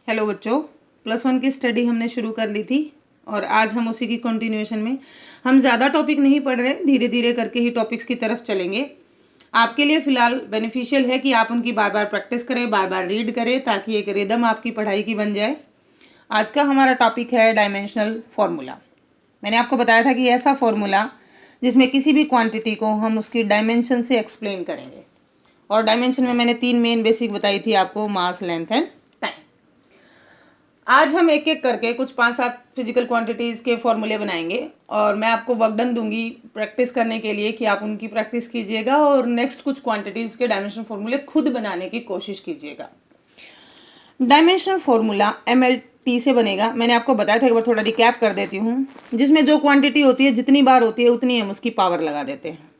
Hello बच्चों, +1 की study हमने शुरू कर ली थी और आज हम उसी की कंटिन्यूएशन में हम ज़्यादा टॉपिक नहीं पढ़ रहे, धीरे धीरे करके ही टॉपिक्स की तरफ चलेंगे। आपके लिए फ़िलहाल बेनिफिशियल है कि आप उनकी बार बार प्रैक्टिस करें, बार बार रीड करें, ताकि एक रिदम आपकी पढ़ाई की बन जाए। आज का हमारा टॉपिक है डायमेंशनल फार्मूला। मैंने आपको बताया था कि ऐसा फार्मूला जिसमें किसी भी क्वांटिटी को हम उसकी डायमेंशन से एक्सप्लेन करेंगे। और डायमेंशन में मैंने 3 मेन बेसिक बताई थी आपको, मास, लेंथ एंड टाइम। आज हम एक एक करके कुछ 5-7 फिजिकल क्वांटिटीज़ के फॉर्मूले बनाएंगे और मैं आपको वर्क डन दूंगी प्रैक्टिस करने के लिए कि आप उनकी प्रैक्टिस कीजिएगा और नेक्स्ट कुछ क्वांटिटीज़ के डायमेंशनल फॉर्मूले खुद बनाने की कोशिश कीजिएगा। डायमेंशनल फॉर्मूला MLT से बनेगा। मैंने आपको बताया था, एक बार थोड़ा रिकैप कर देती हूँ, जिसमें जो क्वांटिटी होती है जितनी बार होती है उतनी हम उसकी पावर लगा देते हैं।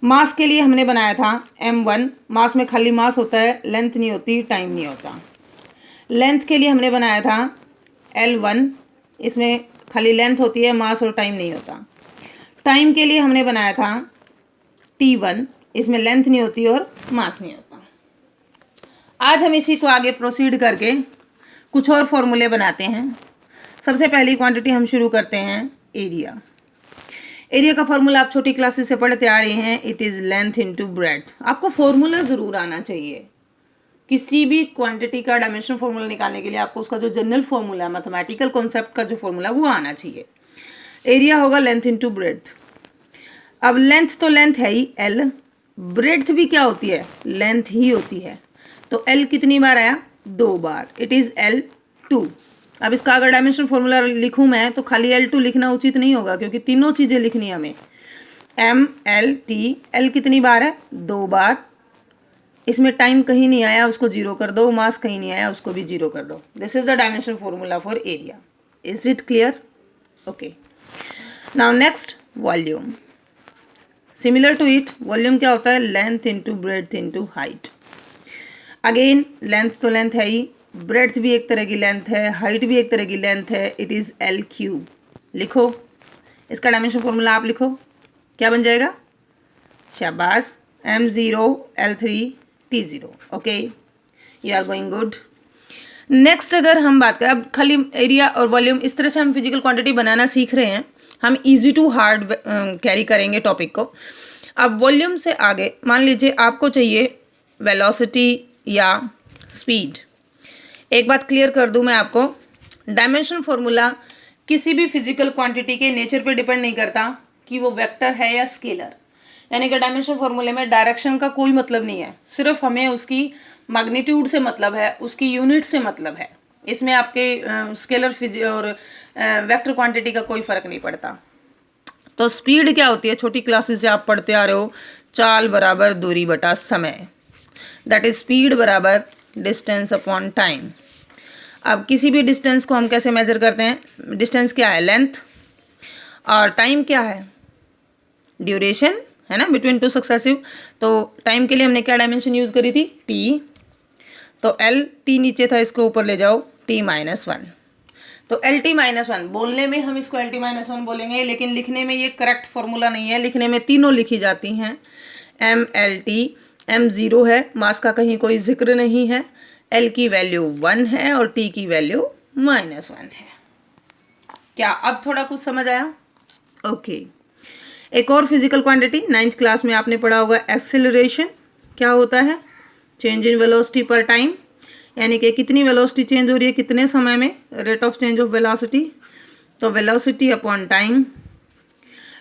मास के लिए हमने बनाया था M1। मास में खाली मास होता है, लेंथ नहीं होती, टाइम नहीं होता। लेंथ के लिए हमने बनाया था L1। इसमें खाली लेंथ होती है, मास और टाइम नहीं होता। टाइम के लिए हमने बनाया था T1। इसमें लेंथ नहीं होती और मास नहीं होता। आज हम इसी को आगे प्रोसीड करके कुछ और फॉर्मूले बनाते हैं। सबसे पहली क्वांटिटी हम शुरू करते हैं एरिया। एरिया का फॉर्मूला आप छोटी क्लासेस से पढ़ते आ रहे हैं, it is length into breadth. आपको फॉर्मूला ज़रूर आना चाहिए। किसी भी क्वांटिटी का डायमेंशनल फॉर्मूला निकालने के लिए आपको उसका जो जनरल फॉर्मूला, मैथमेटिकल कॉन्सेप्ट का जो फॉर्मूला, वो आना चाहिए। एरिया होगा लेंथ इनटू ब्रेड्थ। अब लेंथ तो लेंथ है ही L, ब्रेड्थ भी क्या होती है, लेंथ ही होती है। तो L कितनी बार आया, 2 बार, इट इज़ L2। अब इसका अगर डायमेंशनल फॉर्मूला लिखूँ मैं तो खाली L2 लिखना उचित नहीं होगा, क्योंकि तीनों चीज़ें लिखनी है हमें। MLT, L कितनी बार है, 2 बार। इसमें टाइम कहीं नहीं आया, उसको 0 कर दो। मास कहीं नहीं आया, उसको भी 0 कर दो। This is the dimensional formula for area. Is it clear? Okay, now next volume. Similar to it, volume क्या होता है, length into breadth into height. Again length तो लेंथ है ही, ब्रेड्थ भी एक तरह की लेंथ है, हाइट भी एक तरह की लेंथ है, इट इज़ L3। लिखो इसका डायमेंशनल फॉर्मूला, आप लिखो, क्या बन जाएगा, शाबाश, M0 L3 T0। Okay, you are going good. Next अगर हम बात करें, अब खाली एरिया और वॉल्यूम, इस तरह से हम फिजिकल क्वांटिटी बनाना सीख रहे हैं। हम इजी टू हार्ड कैरी करेंगे टॉपिक को। अब वॉल्यूम से आगे मान लीजिए आपको चाहिए वेलोसिटी या स्पीड। एक बात क्लियर कर दूं मैं आपको, डायमेंशनल फॉर्मूला किसी भी फिजिकल क्वांटिटी के नेचर पे डिपेंड नहीं करता कि वो वेक्टर है या स्केलर। यानी कि डायमेंशनल फॉर्मूले में डायरेक्शन का कोई मतलब नहीं है, सिर्फ हमें उसकी मैग्नीट्यूड से मतलब है, उसकी यूनिट से मतलब है। इसमें आपके स्केलर और वेक्टर क्वांटिटी का कोई फर्क नहीं पड़ता। तो स्पीड क्या होती है, छोटी क्लासेस से आप पढ़ते आ रहे हो, चाल बराबर दूरी बटा समय, दैट इज स्पीड बराबर डिस्टेंस अपॉन टाइम। अब किसी भी डिस्टेंस को हम कैसे मेजर करते हैं, डिस्टेंस क्या है, लेंथ, और टाइम क्या है, ड्यूरेशन है ना, बिटवीन टू सक्सेसिव। तो टाइम के लिए हमने क्या डायमेंशन यूज़ करी थी, T। तो T नीचे था, इसको ऊपर ले जाओ, T-1। तो LT-1 बोलने में हम इसको LT-1 बोलेंगे, लेकिन लिखने में ये करेक्ट फॉर्मूला नहीं है। लिखने में तीनों लिखी जाती हैं MLT। M 0 है, मास का कहीं कोई जिक्र नहीं है, L की वैल्यू 1 है और T की वैल्यू -1 है। क्या अब थोड़ा कुछ समझ आया? ओके। एक और फिजिकल क्वांटिटी 9th क्लास में आपने पढ़ा होगा, एक्सेलरेशन। क्या होता है, चेंज इन वेलोसिटी पर टाइम, यानी कि कितनी वेलोसिटी चेंज हो रही है कितने समय में, rate of change of velocity. तो वेलोसिटी अपॉन टाइम।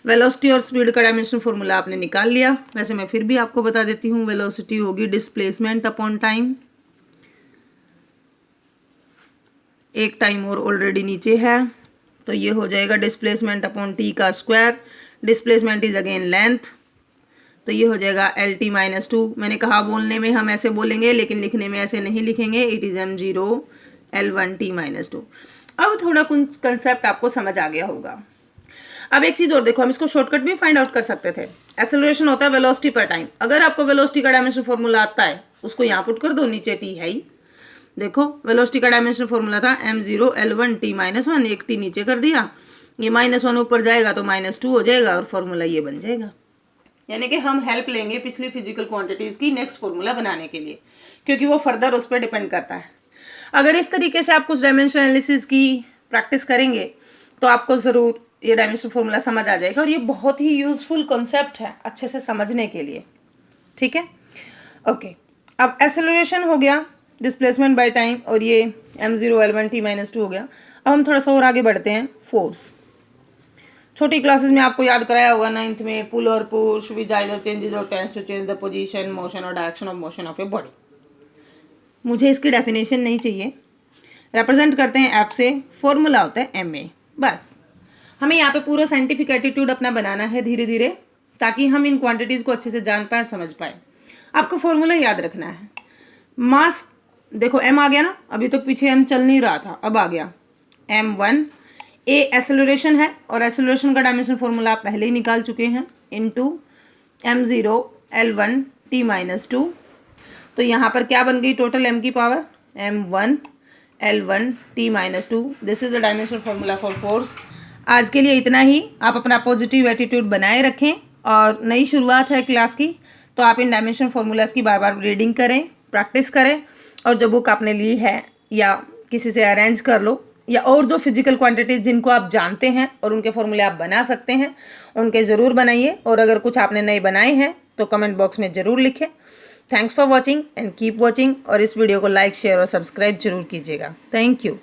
वेलोसिटी और स्पीड का डायमेंशनल फॉर्मूला आपने निकाल लिया। वैसे मैं फिर भी आपको बता देती हूँ, वेलोसिटी होगी डिस्प्लेसमेंट अपॉन टाइम। एक टाइम और ऑलरेडी नीचे है, तो ये हो जाएगा डिस्प्लेसमेंट अपॉन T का square. Displacement is again length, तो ये हो जाएगा LT-2। मैंने कहा बोलने में हम ऐसे बोलेंगे, लेकिन लिखने में ऐसे नहीं लिखेंगे, it is M0 L1 T-2। अब थोड़ा कुछ कंसेप्ट आपको समझ आ गया होगा। अब एक चीज़ और देखो, हम इसको शॉर्टकट भी फाइंड आउट कर सकते थे। एक्सेलरेशन होता है वेलोसिटी पर टाइम। अगर आपको वेलोसिटी का डायमेंशन फॉर्मूला आता है, उसको यहाँ पुट कर दो, नीचे T है ही। देखो वेलोसिटी का डायमेंशन फॉर्मूला था M0 L1 T-1, एक T नीचे कर दिया, ये -1 ऊपर जाएगा तो -2 हो जाएगा और फॉर्मूला ये बन जाएगा। यानी कि हम हेल्प लेंगे पिछली फिजिकल क्वांटिटीज़ की नेक्स्ट फॉर्मूला बनाने के लिए, क्योंकि वो फर्दर उस पर डिपेंड करता है। अगर इस तरीके से आप कुछ डायमेंशन एनालिसिस की प्रैक्टिस करेंगे तो आपको ज़रूर ये डायमेंशन फॉर्मूला समझ आ जाएगा, और ये बहुत ही यूज़फुल कॉन्सेप्ट है अच्छे से समझने के लिए। ठीक है, ओके। अब एक्सेलरेशन हो गया, डिस्प्लेसमेंट बाय टाइम, और ये m0 L1 t-2 हो गया। अब हम थोड़ा सा और आगे बढ़ते हैं। फोर्स, छोटी क्लासेस में आपको याद कराया होगा 9th में, pull or push which either changes or tends to change the position, motion or direction of motion of a body. मुझे इसकी डेफिनेशन नहीं चाहिए, रिप्रेजेंट करते हैं F से, फॉर्मूला होता है ma। बस हमें यहाँ पे पूरा साइंटिफिक एटीट्यूड अपना बनाना है धीरे धीरे, ताकि हम इन क्वांटिटीज़ को अच्छे से जान पाए और समझ पाए। आपको फॉर्मूला याद रखना है। मास देखो m आ गया ना, अभी तक पीछे m चल नहीं रहा था, अब आ गया m1। a एक्सेलरेशन है, और एक्सेलरेशन का डायमेंशन फॉर्मूला आप पहले ही निकाल चुके हैं, इनटू m0 L1 t-2। तो यहाँ पर क्या बन गई टोटल m की power, m1 L1 t-2। This is the dimension formula for force. आज के लिए इतना ही। आप अपना पॉजिटिव एटीट्यूड बनाए रखें, और नई शुरुआत है क्लास की, तो आप इन डायमेंशन फॉर्मूलाज की बार बार रीडिंग करें, प्रैक्टिस करें, और जो बुक आपने ली है या किसी से अरेंज कर लो, या और जो फिजिकल क्वांटिटीज जिनको आप जानते हैं और उनके फॉर्मूले आप बना सकते हैं, उनके ज़रूर बनाइए। और अगर कुछ आपने नए बनाए हैं तो कमेंट बॉक्स में ज़रूर लिखें। Thanks for watching and keep watching, और इस वीडियो को लाइक, शेयर और सब्सक्राइब जरूर कीजिएगा। Thank you.